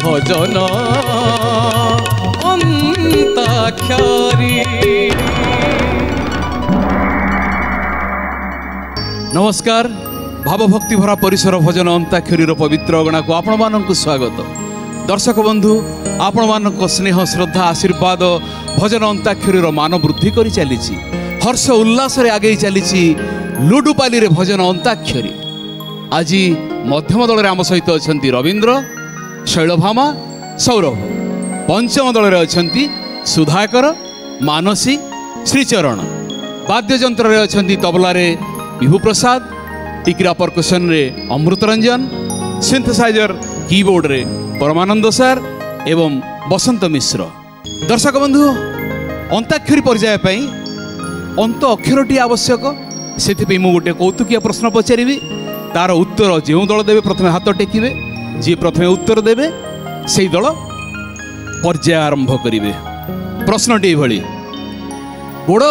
भजन अंताक्षरी। नमस्कार, भावभक्ति भरा परिसर भजन अंताक्षरी पवित्र अगणा को आपण मानक स्वागत। दर्शक बंधु, आपण मानक स्नेह श्रद्धा आशीर्वाद भजन अंताक्षरी मान वृद्धि कर चली, हर्ष उल्लास आगे चली लुडुपाली रे भजन अंताक्षरी। आज मध्यम दल आम सहित अच्छा रवींद्र, शैलभामा, सौरभ। पंचम दल अच्छा सुधाकर, मानसी, श्रीचरण। वाद्ययंत्र अच्छा तबला रे विभू प्रसाद, टिकरा परकुशन रे अमृत रंजन, सिंथेसाइजर कीबोर्ड रे परमानंद सार एवं बसंत मिश्र। दर्शक बंधु, अंताक्षरी पर्याय पाई अंत अक्षरटी आवश्यक। से मु गोटे कौतुकिया प्रश्न पचारि, तार उत्तर जो दल देवे प्रथमे हाथ टेकिबे, जी प्रथमे उत्तर देवे से दल पर्याय आरंभ करिवे। प्रश्नटी भली, गोड़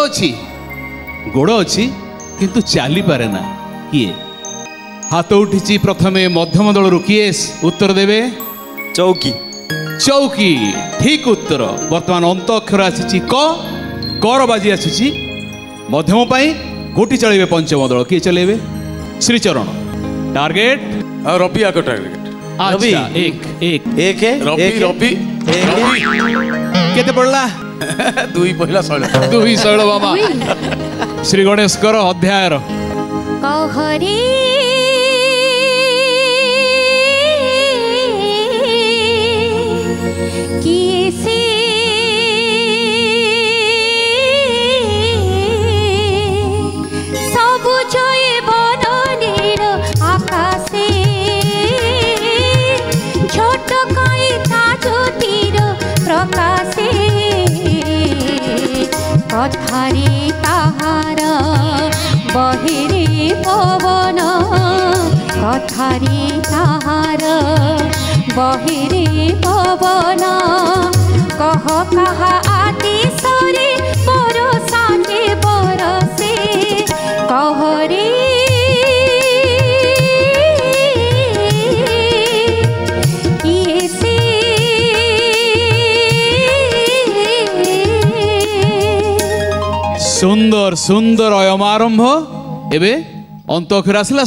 अच्छी किंतु चली पारे ना, किए? हाथ उठी प्रथमे मध्यम दल रु किए उत्तर देवे? चौकी। चौकी ठीक उत्तर। वर्तमान अंत अक्षर आसी कर बाजी आसी मध्यम पाई गोटी चलेबे पंचम दल। किए चलेबे? श्रीचरण। टार्गेट रवि आग टार्गेट। रवि एक रवि केते पड़ला? दुई पहिला शैल, दुई शैल बाबा। श्री गणेश कर अध्याय कहरे किए से सबुज बननीर आकाशे छोट कई ताज्योतिर प्रकाशे कथारे ताहार बहिरे पवन कथारे ताहार बहिरे पवन कह कहा आदेशरे बरसाने बरसे कहरे किए से सुंदर सुंदर अयम आरंभ। एबे अंत अक्षर आसला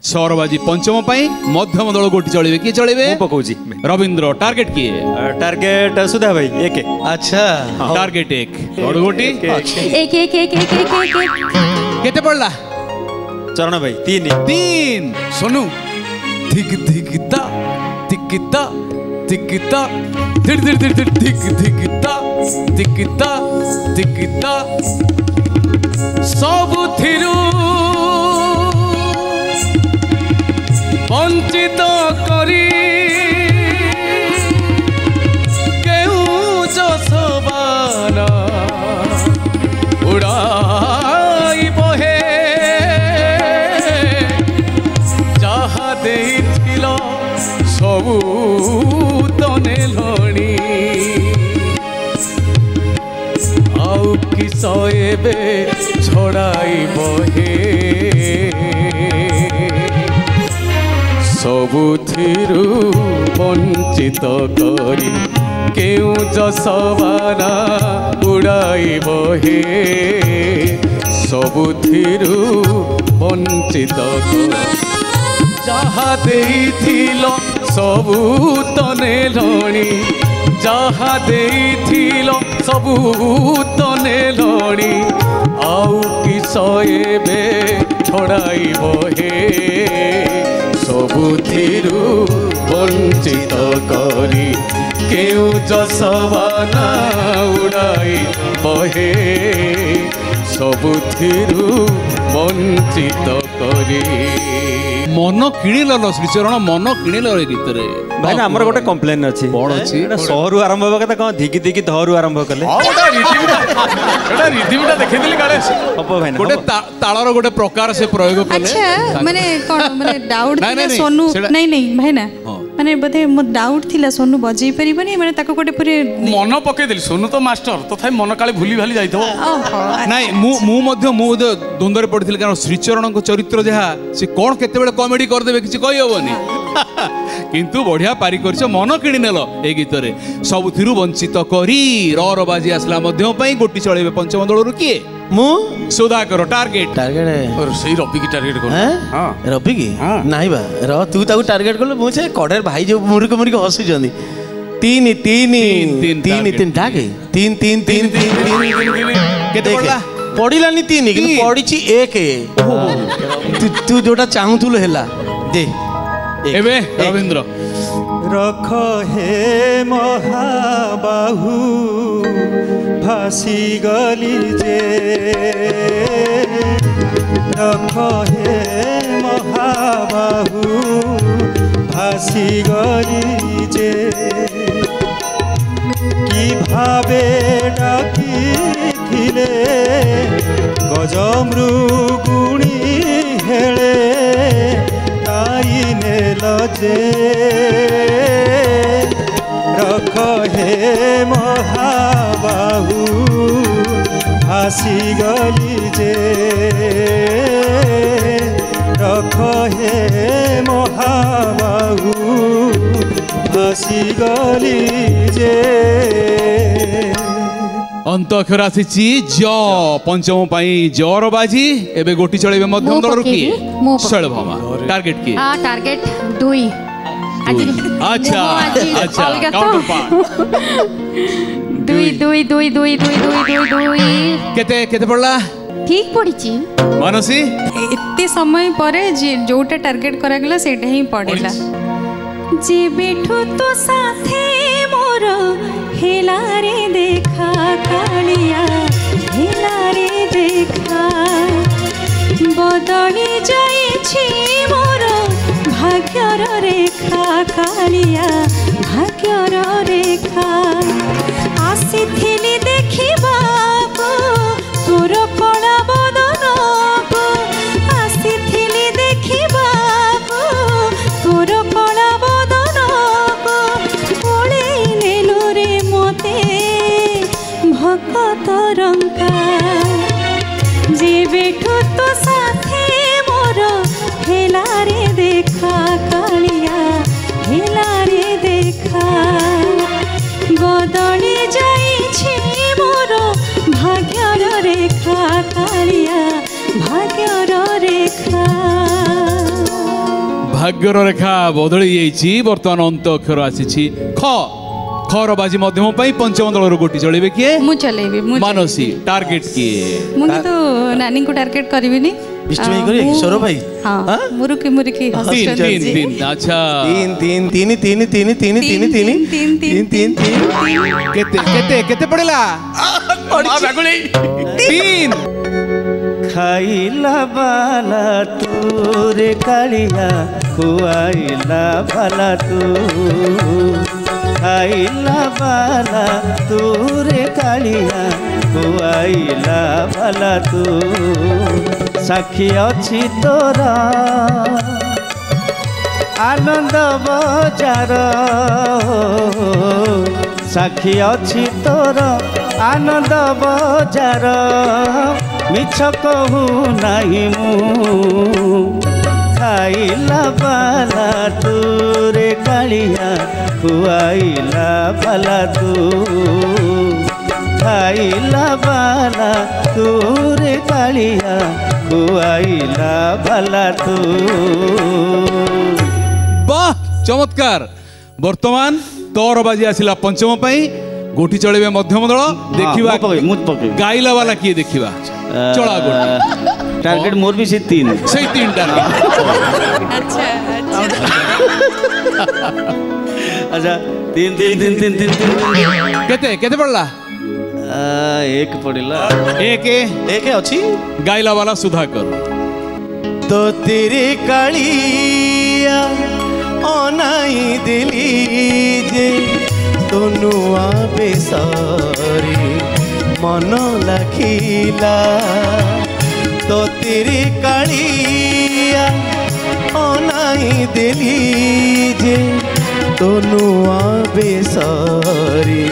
सर बाजी पंचम पाई मध्यम दल गोटी चलेबे। किए चलेबे? पकाउची रवींद्र। टार्गेट किए? टार्गेट सुधा भाई एक। अच्छा, टार्गेट एक। बड़ गोटी एक एक एक एक एक केते पड़ला? चरण भाई तीन। सोनू धिक धिकता धिकता धिकता धिक धिक धिक धिक धिक धिकता धिकता धिकता सबुथिरु वंचित करी केहू जसबाना उड़ाई बहे जहा देइथिल सबू तने लणी आउ किस एबे छड़ाई बहे सबुथिरु वंचित करी केउ जसबाना उड़ाई बहे सबुथिरु वंचित जहा देइथिल सबू तने लणी जहा देइथिल सबू तने लणी आउ किस एबे छड़ाई बहे सबुथिरु वंचित करी केउ जसबाना उड़ाई बहे सबुथिरु वंचित करी। मन किणिल श्रीचरण, मन किणिल गीत रे भाई ना हमर गोटे कंप्लेन अछि। बड़ अछि सहरु आरंभ होबा कथा कोन धिकी धिकी धरु आरंभ करले। एटा रिदीमटा देखैदिली काले हबो भाई ना गोटे ताळर गोटे प्रकार से प्रयोग करले। अच्छा माने कोन माने डाउट थिला सोनू नहीं नहीं भाई ना माने बधे मो डाउट थिला सोनू बजै परिबनी माने ताको गोटे पूरे मन पके देली। सोनू तो मास्टर तथापि मन काले भूली भाली जाइथो। नहीं मु द्वंद्व पड़ती कारण श्रीचरण को चरित्र जहाँ सी कौन केते कॉमेडी करदे किसी कही हेनी किंतु बढ़िया पारी करछ मन किणी नेल ए गीत रे सबुथिरु वंचित करी रर बाजी आसला मध्यम पई गोटी चळेबे पंचम दल रु किए मु सुधाकर टार्गेट टार्गेट सही रवि की टार्गेट कर हां रवि की नाही बा र तू ताको टार्गेट करलो मु से कडेर भाई जो मुरुक मुरुक हसी जंदी तीन तीन तीन तीन टाके तीन तीन तीन तीन केते पड़ला पड़िलानी तीन कि पड़िछि एक तू जोटा चाहुथुल हेला दे एबे रविंद्र रख हे महाबाहु भासी गली जे रख हे महाबाहु भासी गली जे कि भावे डाकिथिले गजमृगुणी हेले तारी नेल जे रख हे महाबाहु भासी गली जे रख हे महाबाहु भासी गली जे अंत अक्षर आसी ज पंचम पाई जर बाजी एबे गोटी चळेबे मध्यम दल रु किए शैलभामा टार्गेट किए टार्गेट 2 अच्छा अच्छा काउंटर पार्ट 2 केते केते पड़ला ठीक पड़िची मानसी एते समय परे जोटा टार्गेट करा गेला सेटा ही पड़ेला जे बैठो तो साथे मोर हेला रे देखा कालिया हेला रे देखा बदली जाइछि मोर भाग्यर रेखा कालिया भाग्यर रेखा आसीथिली देखिबाको तोर कला बदन को आसीथिली देखिबाको तोर कला बदन को ओळेई नेलो रे मते भक्त रंका जे बैठो तो साथे मोर हेला रे देखा कालिया हेला रे देखा बदली जाइछि मोर भाग्यर रेखा कालिया भाग्यर रेखा भाग्यर रेखा बदली जाइछि वर्तमान अंत अक्षर आसी ख खर बाजी मध्यम पाई पंचम दल रु गोटी चळेबे किए मु चलेबी मु मानसी टार्गेट किए मु तो नानी को टार्गेट करबिनी विष्णु भाई करे सौर भाई हां मुरुकी मुरुकी तीन तीन तीन अच्छा तीन तीन तीन तीन तीन तीन तीन तीन तीन तीन तीन केते केते केते पड़ेला तीन खाइला बाला तोरे कालिया खुआइला बाला तू खाइला बाला तोरे कालिया खुआइला बाला तू साक्षी अछि तोरा आनंद बजार साक्षी अछि तोरा आनंद बजार मिछ कहू नाही मु खाइला बाला तोरे कालिया खुआइला बाला तू खाइला बाला तोरे कालिया खुआइला बाला तू वाह चमत्कार वर्तमान तोर बाजी आसिला पंचम पाई गोटी चळेबे मध्यम दल देखिबा गाइला वाला किए देखिबा चला गोटी टार्गेट मोर भी से तीन टार्गेट अच्छा अच्छा तीन तीन तीन तीन तीन तीन केते केते पड़ला एक पड़िला एक एक अछि गाइला वाला सुधाकर तो तेरे कालिया अनाई दिली जे तो नुआ बेसरी मन लखिला तो तेरे कालिया अनाई दिली जे तो नुआ बेसरी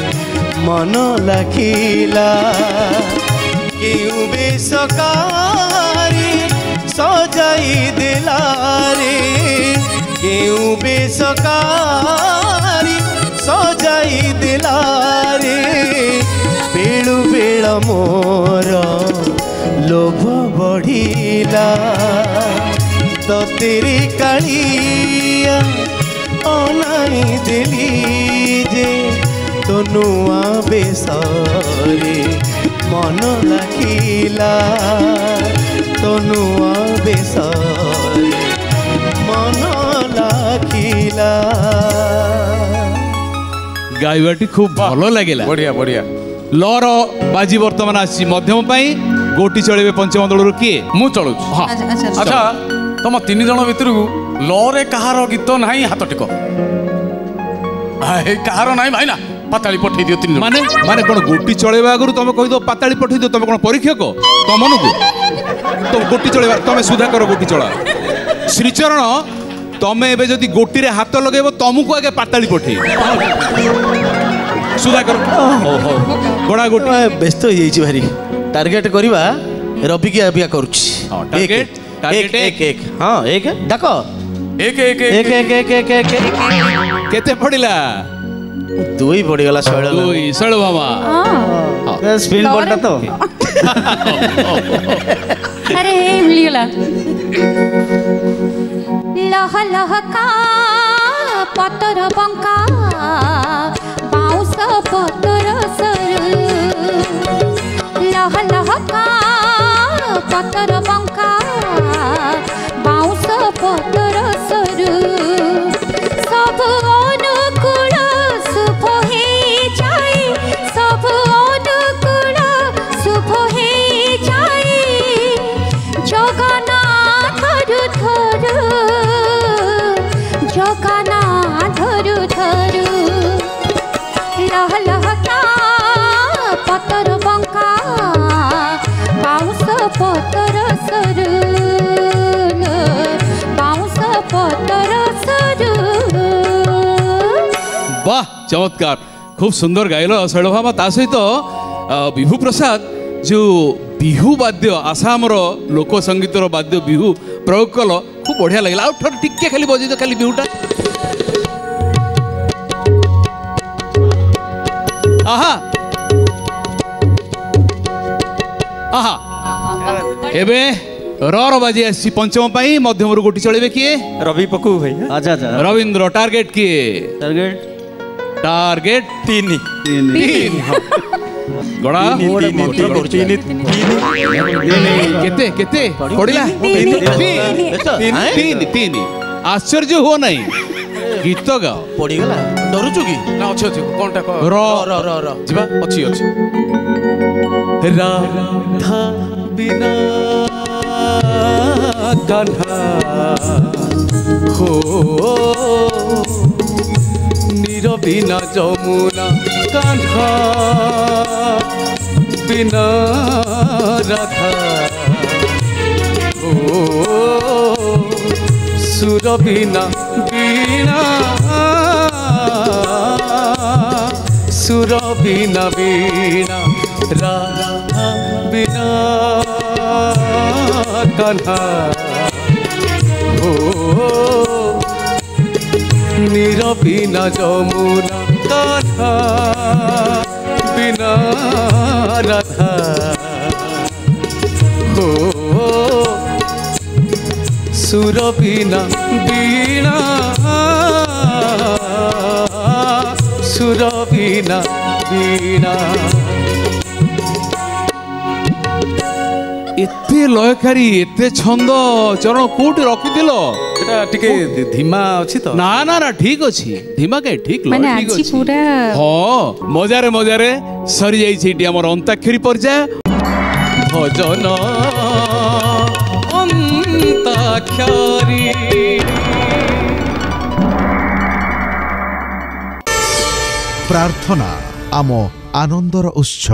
मन लखिला क्यों बेसकारी सजाई दिला रे କେଉଁ ବେଶକାରୀ ସଜାଇ ଦେଲାରେ ବେଳୁ ବେଳ ମୋର ଲୋଭ ବଢ଼ିଲା ତତେରେ କାଳିଆ ଅନାଇ ଦେଲି ଯେ ତୋ ନୂଆ ବେଶରେ ମନ ଲାଗିଲା ତୋ ନୂଆ ବେଶରେ ମନ ଲାଗିଲା। ଗାଇବାଟି খুব ভালো লাগিলা। বঢ়িয়া বঢ়িয়া। লর বাজি বর্তমান আসছি মধ্যম পাই গোটি চলিবে পঞ্চম দলରୁ কিଏ? ମୁଁ ଚଳୁଛି। ଆଚ୍ଛା ତମ 3 ଜଣ ଭିତରକୁ ଲରେ କାହାର ଗୀତ ନାହିଁ ହାତ ଟିକ। କାହାର ନାହିଁ ଭାଇନା ପାତାଳି ପଠେଇ ଦିଅ 3 ଜଣ। ମାନେ ମାନେ কোন গোটি চলাইবা আগରୁ তুমি কই দো পাতাଳି পঠেই দিও তুমি কোন পরীক্ষক তমনকু তো গোটি চলাইবা তুমি সুধা কর গোটি চলা শ্রীচরণ তুমি এবে যদি গোটিরে হাত লগাইব তমুকু আগে পাতাଳି পঠেই সুধা কর। ওহো গড়া গোটি ব্যস্ত হয়ে যাইছি ভারি টার্গেট করিবা রবি কি আবিয়া করুছি। টার্গেট এক এক এক হ্যাঁ এক ডাক ଏକ ଏକ এক এক এক এক এক কেতে পড়িলা? দুই পড়িগলা শৈল দুই শৈল মামা স্পিন বলটা তো अरे मिलगला लह लह का पतर बंका बाउस पतर सर लह लह का पतर बंका बाउस पतर सर सब अनुकूल शुभ हे जाए सब अनुकूल शुभ हे जाए जगन्नाथ धरु जगन्नाथ धरु लह लह का पतर बंका बाउस पतर सर बाउस पतर सर। বাহ চমৎকার খুব সুন্দর গাইল শৈল ভামা তা সহিত বিভু প্রসাদ যে বিহু বাদ্য আসামর লোক সঙ্গীতর বাদ্য বিহু প্রয়োগ কল খুব বঢ়িয়া লাগিলা। আর ঠর টিকে খালি বজাই তো খালি বিহুটা আহা আহা এবে র বাজি আসছি পঞ্চম পাই মধ্যমরু গোটি চলিবে কিয়ে? রবি পকু ভাই। আচ্ছা আচ্ছা রবীন্দ্র টার্গেট কিয়ে? টার্গেট টার্গেট 3 গড়া কেতে কেতে পড়িলা? 3 আশ্চর্য হুও নাই গীত গাও পড়িগলা ডরুচু কি ନା ଅଛି ଅଛି କ'ଣଟା କହ র র র র ଯିବା ଅଛି ଅଛି। রাধা বিনা কান্হা हो নীরবিনা যমুনা কাঁধা বিনা রাধা ও সুরবিনা বীণা সুরবিনা বীণা রাধা বিনা কান্হা ও নীরবিনা যমুনা কাঁধা বিনা রাধা ও সুরবিনা বীণা সুরবিনা বীণা। এতে লয়কারী এতে ছন্দ চরণ কোটি রখিদিল? এটা টিকে ধিমা ଅଛି ତ? না না না ঠিক ଅଛି ধিমা কে ঠিক লয় মানে ঠিক আজি ଅଛି। পুরা হ্যাঁ মজারে মজারে সরি যাইছে এটি আমার অন্তাক্ষরী পর্যায় ভজন অন্তাক্ষরী। প্রার্থনা আম আনন্দর উৎস।